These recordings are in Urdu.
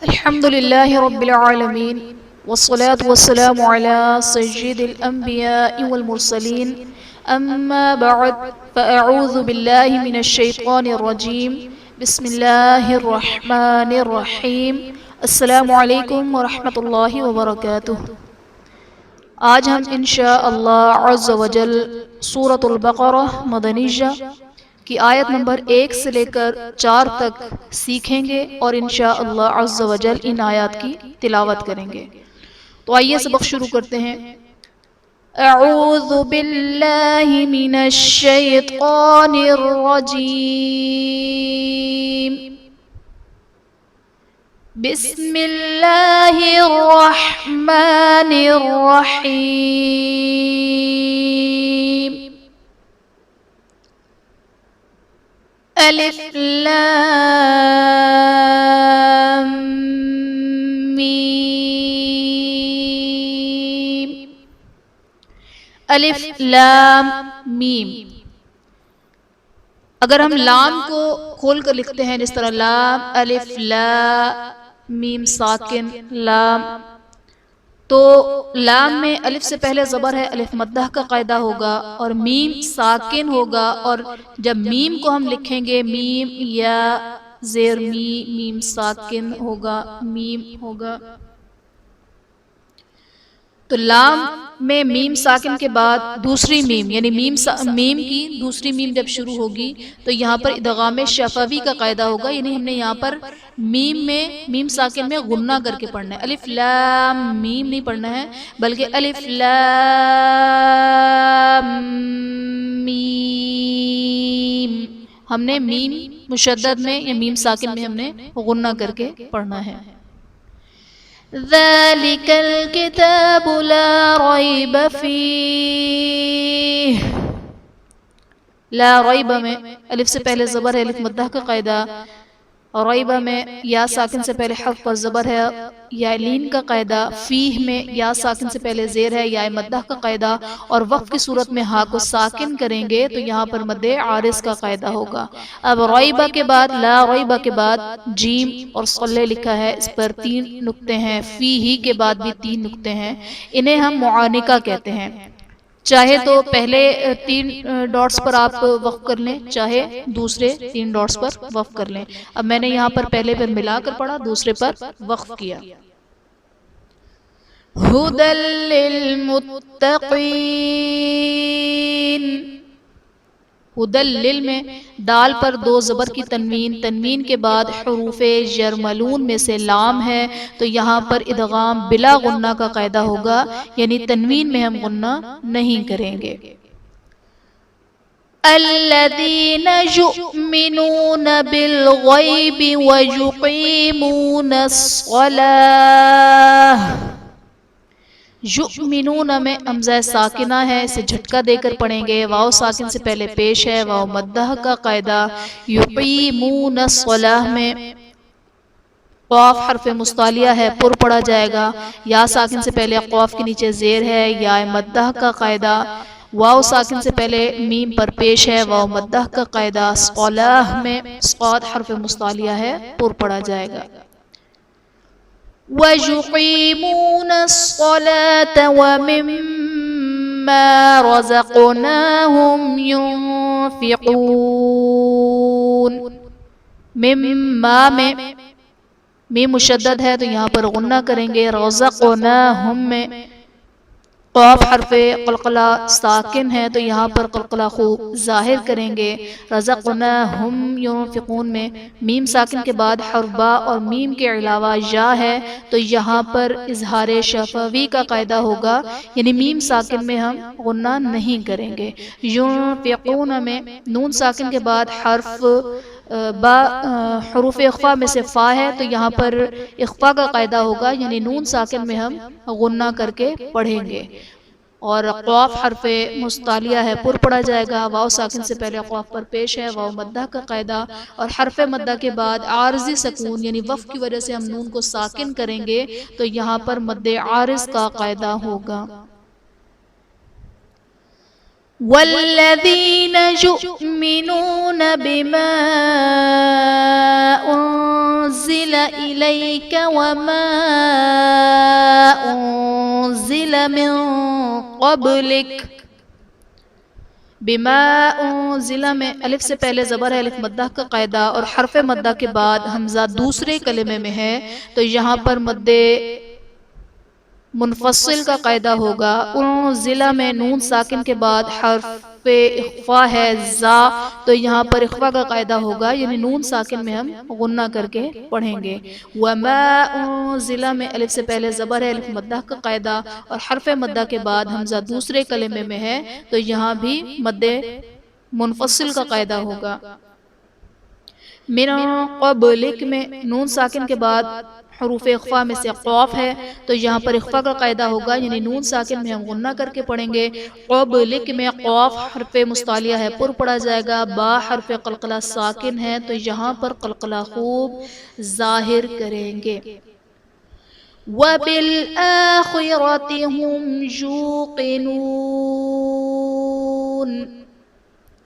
الحمد لله رب العالمين والصلاة والسلام على سيد الأنبياء والمرسلين أما بعد فأعوذ بالله من الشيطان الرجيم بسم الله الرحمن الرحيم السلام علیکم ورحمۃ اللہ وبرکاتہ۔ آج ہم انشاءاللہ عز و جل سورۃ البقرہ مدنیہ کی آیت نمبر 1 سے لے کر 4 تک سیکھیں گے اور انشاءاللہ عز و جل ان آیات کی تلاوت کریں گے۔ تو آئیے سبق شروع کرتے ہیں۔ اعوذ باللہ من الشیطان الرجیم، بسم اللہ الرحمن الرحیم۔ الف لام میم، الف لام میم۔ اگر ہم لام کو کھول کر لکھتے ہیں جس طرح لام الف لا میم ساکن لام، تو لام میں الف سے پہلے زبر ہے، الف مدہ کا قاعدہ ہوگا، اور میم ساکن ہوگا، اور جب میم کو ہم لکھیں گے میم یا زیر می، میم ساکن ہوگا، میم ہوگا۔ تو لام میں میم ساکن کے بعد دوسری میم یعنی میم کی دوسری میم جب شروع ہوگی تو یہاں پر ادغام شفوی کا قاعدہ ہوگا، یعنی ہم نے یہاں پر میم ساکن میں غنہ کر کے پڑھنا ہے، الف لام میم نہیں پڑھنا ہے بلکہ الف لام میم، ہم نے میم مشدد میں یا میم ساکن میں ہم نے غنہ کر کے پڑھنا ہے۔ ذَلِكَ الْكِتَابُ لَا رَيْبَ فِيهِ، لا ریب میں الف سے پہلے زبر ہے، الف مدہ کا قاعدہ، ریب میں یا ساکن سے پہلے حرف پر زبر ہے، یا لین کا قاعدہ، فیہ میں یا ساکن سے پہلے زیر ہے، یا مدہ کا قاعدہ، اور وقف کی صورت میں ہا کو ساکن کریں گے تو یہاں پر مد عارض کا قاعدہ ہوگا۔ اب ریبہ کے بعد لا ریبہ کے بعد جیم اور صلہ لکھا ہے، اس پر 3 نقطے ہیں، فیہ کے بعد بھی 3 نقطے ہیں، انہیں ہم معانقہ کہتے ہیں۔ چاہے تو پہلے 3 ڈاٹس پر آپ وقف کر لیں، چاہے دوسرے 3 ڈاٹس پر وقف کر لیں۔ اب میں نے یہاں پر پہلے پر ملا کر پڑھا، دوسرے پر وقف کیا۔ ھدی للمتقین، ھدی میں دال پر 2 زبر کی تنوین، تنوین کے بعد حروف یرملون میں سے لام ہے تو یہاں پر ادغام بلا غنہ کا قاعدہ ہوگا، یعنی تنوین میں ہم غنہ نہیں کریں گے۔ الذین یؤمنون بالغیب ویقیمون الصلاۃ، یؤمنون میں حمزہ ساکنہ ہے، اسے جھٹکا دے کر پڑھیں گے، واو ساکن سے پہلے پیش ہے، واو مدہ کا قاعدہ۔ یقیمون الصلاۃ میں قاف حرف مستعلیہ ہے، پر پڑھا جائے گا، یا ساکن سے پہلے قاف کے نیچے زیر ہے، یا مدہ کا قاعدہ، واو ساکن سے پہلے میم پر پیش ہے، واو مدہ کا قاعدہ۔ صلاح میں صاد حرف مستعلیہ ہے، پر پڑھا جائے گا۔ وَيُقِيمُونَ الصَّلَاةَ وَمِمَّا رَزَقْنَاهُمْ يُنْفِقُونَ، مِمَّا میں میم مشدد ہے تو یہاں پر غنہ کریں گے، رزقناہم میں قاف حرف قلقلہ ساکن ہے تو یہاں پر قلقلہ خوب ظاہر کریں گے۔ رزقناہم ينفقون میں میم ساکن کے بعد حرف با اور میم کے علاوہ یا ہے تو یہاں پر اظہار شفوی کا قاعدہ ہوگا، یعنی میم ساکن میں ہم غنہ نہیں کریں گے۔ ينفقون میں نون ساکن کے بعد حرف با حروف اخفا میں سے فا ہے تو یہاں پر اخفا کا قاعدہ ہوگا، یعنی نون ساکن میں ہم غنہ کر کے پڑھیں گے، اور قاف حرف مستعلیہ ہے، پر پڑھا جائے گا، واو ساکن سے پہلے قاف پر پیش ہے، واو مدہ کا قاعدہ، اور حرف مدہ کے بعد عارضی سکون یعنی وقف کی وجہ سے ہم نون کو ساکن کریں گے تو یہاں پر مد عارض کا قاعدہ ہوگا۔ وَالَّذِينَ يُؤْمِنُونَ بِمَا أنزل إليك وما أنزل من قبلك. بما أنزل میں الف سے پہلے زبر ہے، الف مدہ کا قاعدہ، اور حرف مدہ کے بعد حمزہ دوسرے کلمے میں ہے تو یہاں پر مد منفصل کا قاعدہ ہوگا. ضلع میں نون ساکن کے بعد حرف اخفا ہے زا، تو یہاں پر اخفا کا قاعدہ ہوگا، یعنی نون ساکن میں ہم غنہ کر کے پڑھیں گے. وما ضلع میں الف سے پہلے زبر ہے، الف مدہ کا قاعدہ، اور حرف مدہ کے بعد حمزہ دوسرے کلمے میں ہے تو یہاں بھی مد منفصل کا قاعدہ ہوگا. من قبلک میں نون ساکن کے بعد حروف اخفا میں سے قاف ہے تو یہاں پر اخفا کا قاعدہ ہوگا، یعنی نون ساکن میں ہم غنہ کر کے پڑھیں گے. قبلک میں قاف حرف مستعلیہ ہے، پر پڑھا جائے گا. با حرف قلقلہ ساکن ہے تو یہاں پر قلقلہ خوب ظاہر کریں گے. وَبِالْآخِرَةِ هُمْ يُوقِنُونَ.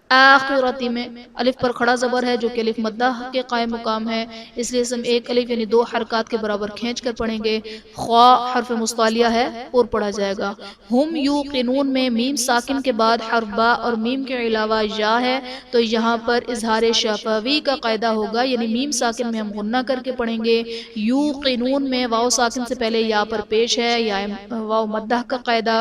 آخرتی میں الف پر کھڑا زبر ہے جو کہ الف مدہ کے قائم مقام ہے، اس لیے ہم ایک الف یعنی 2 حرکات کے برابر کھینچ کر پڑھیں گے. خوا حرف مستعلیہ ہے، اور پڑھا جائے گا. ہم یوقنون میں میم ساکن کے بعد حرف با اور میم کے علاوہ یا ہے تو یہاں پر اظہار شفوی کا قاعدہ ہوگا، یعنی میم ساکن میں ہم غنہ کر کے پڑھیں گے. یوقنون میں واو ساکن سے پہلے یا پر پیش ہے، یا واو مدہ کا قاعدہ،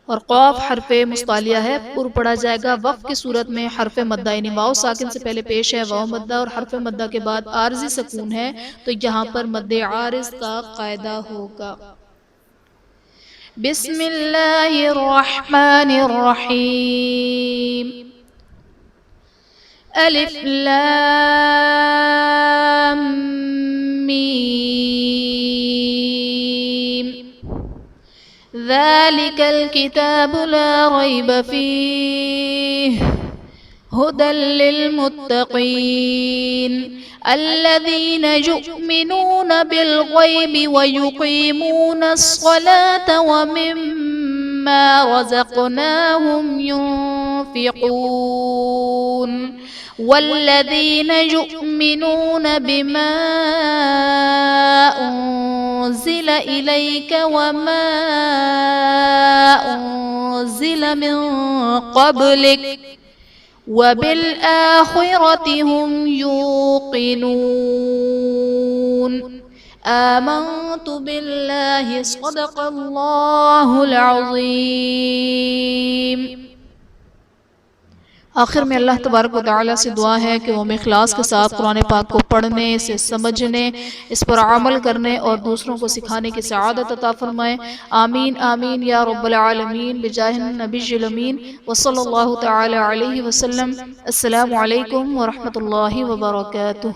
اور قاف حرف مستعلیہ ہے، پر پڑھا جائے گا. وقف کی صورت میں حرف مدہ یعنی واو ساکن سے پہلے پیش ہے واو مدہ، اور حرف مدہ کے بعد عارضی سکون ہے تو یہاں پر مد عارض کا قاعدہ ہوگا. بسم اللہ الرحمن الرحیم. الف لام میم. ذلك الكتاب لا ريب فيه هدى للمتقين الذين يؤمنون بالغيب ويقيمون الصلاة ومما رزقناهم ينفقون والذين يؤمنون بما أنزل إليك وما أنزل من قبلك وبالآخرة هم يوقنون. آمنت بالله صدق الله العظيم. آخر میں اللہ تبارک و تعالیٰ سے دعا ہے کہ وہ ہمیں اخلاص کے ساتھ قرآن پاک کو پڑھنے، اسے سمجھنے، اس پر عمل کرنے اور دوسروں کو سکھانے کی سعادت عطا فرمائے. آمین آمین یا رب العالمین بجاہ النبی الامین وصلی اللہ تعالی علیہ وسلم. السلام علیکم ورحمۃ اللہ وبرکاتہ.